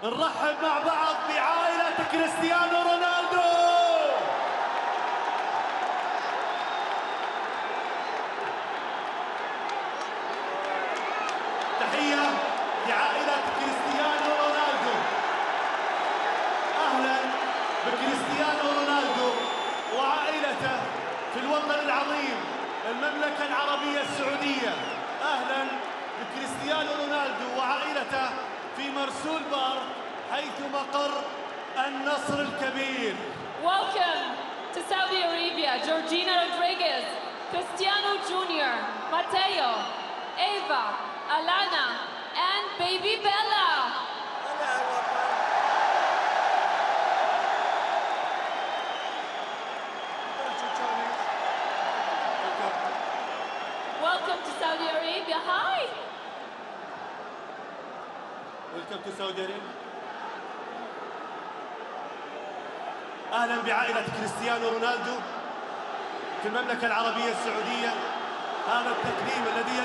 نرحب مع بعض بعائلة كريستيانو رونالدو. تحية لعائلة كريستيانو رونالدو. أهلا بكريستيانو رونالدو وعائلته في الوطن العظيم المملكة العربية السعودية. أهلا بكريستيانو رونالدو وعائلته في مرسول بار حيث مقر النصر الكبير. Welcome to Saudi Arabia, Georgina Rodriguez, Cristiano Jr., Mateo, Eva, Alana, and baby Bella. Welcome to Saudi Arabia. Hi. Welcome to Saudi Arabia. أهلا بعائلة كريستيانو رونالدو في المملكة العربية السعودية. هذا التكريم الذي